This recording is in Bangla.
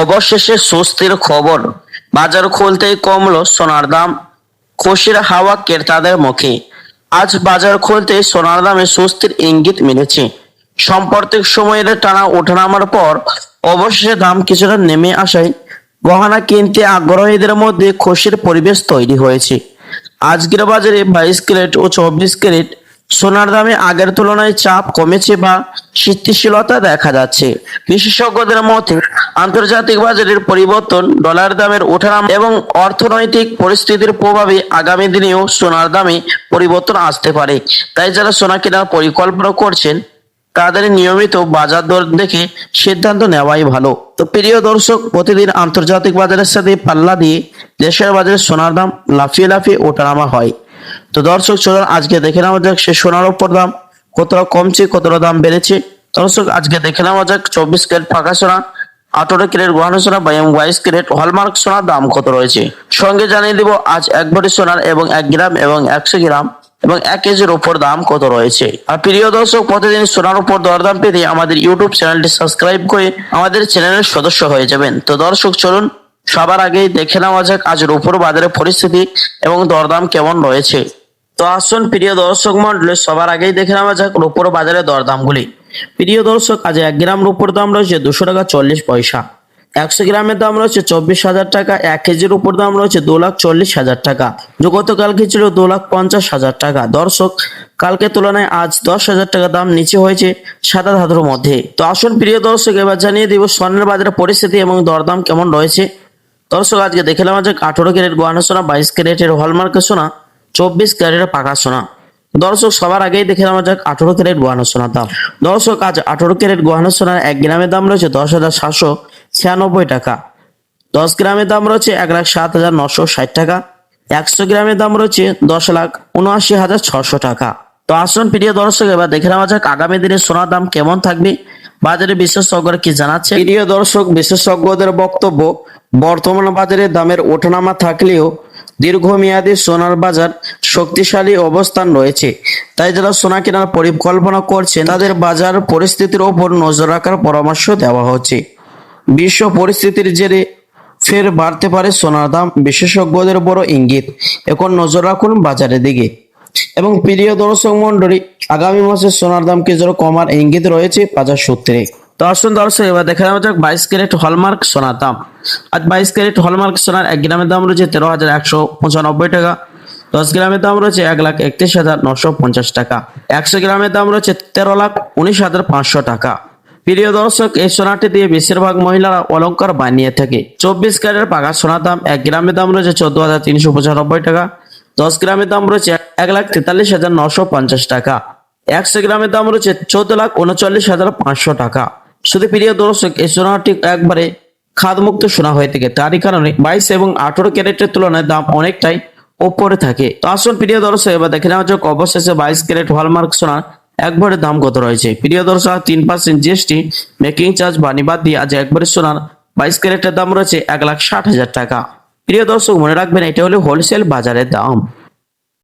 অবশেষে স্বস্তির খবর, বাজার খুলতেই কমলো সোনার দাম। খুশির হাওয়া ক্রেতাদের মুখে। আজ বাজার খুলতেই সোনার দামে স্বস্তির ইঙ্গিত মিলেছে। সাম্প্রতিক সময়ের টানা ওঠানামার পর অবশেষে দাম কিছুটা নেমে আসায় গহনা কিনতে আগ্রহীদের মধ্যে খুশির পরিবেশ তৈরি হয়েছে। আজকের বাজারে 22 ক্যারেট ও 24 ক্যারেট সোনার দামে আগের তুলনায় চাপ কমেছে বা স্থিতিশীলতা দেখা যাচ্ছে। বিশেষজ্ঞদের মতে আন্তর্জাতিক বাজারের পরিবর্তন, ডলার দামের ওঠানামা এবং অর্থনৈতিক পরিস্থিতির প্রভাবে আগামী দিনেও সোনার দামে পরিবর্তন আসতে পারে। তাই যারা সোনা কেনার পরিকল্পনা করছেন তাদের নিয়মিত বাজার দর দেখে সিদ্ধান্ত নেওয়াই ভালো। তো প্রিয় দর্শক, প্রতিদিন আন্তর্জাতিক বাজারের সাথে পাল্লা দিয়ে দেশের বাজারে সোনার দাম লাফিয়ে লাফিয়ে ওঠানামা হয়। তো দর্শক চলুন আজকে দেখে নেওয়া যাক সে সোনার উপর দাম কতটা কমছে, কতটা দাম বেড়েছে। দর্শক আজকে দেখে নেওয়া যাক 24 ক্যারেট পাকা সোনা, 18 ক্যারেট গহনা সোনা এবং 22 ক্যারেট হলমার্ক সোনার দাম কত রয়েছে। সঙ্গে জানিয়ে দিব আজ 1 ভরি সোনার এবং 1 গ্রাম এবং 100 গ্রাম এবং 1 কেজির উপর দাম কত রয়েছে। আর প্রিয় দর্শক, প্রতিদিন সোনার উপর দরদাম পেতে আমাদের ইউটিউব চ্যানেলটি সাবস্ক্রাইব করে আমাদের চ্যানেলের সদস্য হয়ে যাবেন। তো দর্শক চলুন সবার আগেই দেখে নেওয়া যাক আজের উপর বাজারের পরিস্থিতি এবং দরদাম কেমন রয়েছে। তো আসুন প্রিয় দর্শক মন্ডলী, সবার আগেই দেখে নেওয়া যাক রূপোর বাজারে দরদামগুলি। প্রিয় দর্শক, আজ 1 গ্রাম রূপোর দাম রয়েছে 200 টাকা 40 পয়সা, 100 গ্রামের দাম রয়েছে 24,000 টাকা, 1 কেজির উপর দাম রয়েছে 2,40,000 টাকা। গতকালকে ছিল 2,50,000 টাকা। দর্শক, কালকে তুলনায় আজ 10,000 টাকা দাম নিচে হয়েছে সাদা ধাতুর মধ্যে। তো আসুন প্রিয় দর্শক, এবার জানিয়ে দিব স্বর্ণের বাজারের পরিস্থিতি এবং দরদাম কেমন রয়েছে। দর্শক আজকে দেখে নেওয়া যাক 18 ক্যারেট গহনা সোনা, 22 ক্যারেটের হলমার্কের সোনা, 24 ক্যারেটের পাকা সোনা। দর্শক সবার আগেই দেখে নেওয়া যাক 18 ক্যারেট গহনা সোনার দাম। দর্শক আজ 18 ক্যারেট গহনা সোনার 1 গ্রামের দাম রয়েছে 10,796 টাকা, 10 গ্রামের দাম রয়েছে 1,07,960 টাকা, 100 গ্রামের দাম রয়েছে 10,79,600 টাকা। তো আসুন প্রিয় দর্শক, এবার দেখে নেওয়া যাক আগামী দিনে সোনার দাম কেমন থাকবে, বাজারে বিশেষজ্ঞরা কি জানাচ্ছে। প্রিয় দর্শক, বিশেষজ্ঞদের বক্তব্য, বর্তমান বাজারে দামের ওঠানামা থাকলেও দীর্ঘমেয়াদী সোনার বাজার শক্তিশালী অবস্থান রয়েছে। তাই যারা সোনা কেনার পরিকল্পনা করছেন তাদের বাজার পরিস্থিতির ওপর নজর রাখার পরামর্শ দেওয়া হচ্ছে। বিশ্ব পরিস্থিতির জেরে ফের বাড়তে পারে সোনার দাম, বিশেষজ্ঞদের বড় ইঙ্গিত। এখন নজর রাখুন বাজারের দিকে। এবং প্রিয় দর্শক মন্ডলী, আগামী মাসে সোনার দাম কিছুটা কমার ইঙ্গিত রয়েছে বাজার সূত্রে। তো আসুন দর্শক, এবার দেখা যাওয়া যাক 22 ক্যারেট হলমার্ক সোনার দাম। আজ 22 ক্যারেট হলমার্ক সোনার 1 গ্রামের দাম রয়েছে 13,195 টাকা, 10 গ্রামের দাম রয়েছে 1,31,950 টাকা, 100 গ্রামের দাম রয়েছে 13,19,500 টাকা। প্রিয় দর্শক, এই সোনাটি দিয়ে বেশিরভাগ মহিলারা অলংকার বানিয়ে থাকে। 24 ক্যারেট পাকা সোনার দাম 1 গ্রামের দাম রয়েছে 14,395 টাকা, 10 গ্রামের দাম রয়েছে 1,43,950 টাকা, 100 গ্রামের দাম রয়েছে 14,39,500 টাকা। শুধু প্রিয় দর্শক, এই সোনাটি একবারে খাদমুক্ত সোনা হয়ে থাকে, তারই কারণে 22 এবং 18 ক্যারেটের তুলনায় দাম অনেকটাই ওপরে থাকে। তো আসুন প্রিয় দর্শক, এবার দেখে নেওয়া যাক অবশেষে 22 ক্যারেট হলমার্ক সোনার 1 ভরির দাম কত রয়েছে। প্রিয় দর্শক, 3% জিএসটি মেকিং চার্জ বানি বাদ দিয়ে আজ 1 ভরি সোনার 22 ক্যারেটের দাম রয়েছে 1,60,000 টাকা। প্রিয় দর্শক মনে রাখবেন, এটা হলো হোলসেল বাজারের দাম।